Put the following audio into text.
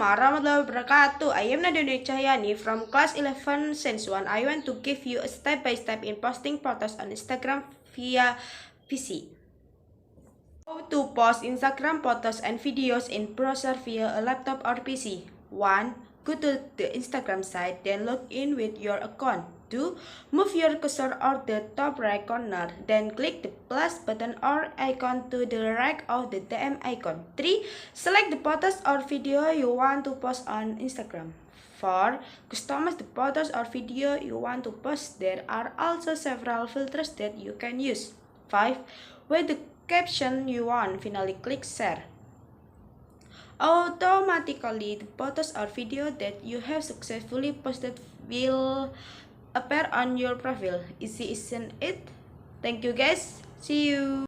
warahmatullahi wabarakatuh. I am Nadia Cahyani from class 11 Science 1. I want to give you a step-by-step in posting photos on Instagram via PC. How to post Instagram photos and videos in browser via a laptop or PC. 1. Go to the Instagram site, then log in with your account. 2. Move your cursor to the top right corner, then click the plus button or icon to the right of the DM icon. 3. Select the photos or video you want to post on Instagram. 4. Customize the photos or video you want to post. There are also several filters that you can use. 5. With the caption you want, finally click share. Automatically, the photos or video that you have successfully posted will appear on your profile. Easy, isn't it? Thank you guys. See you.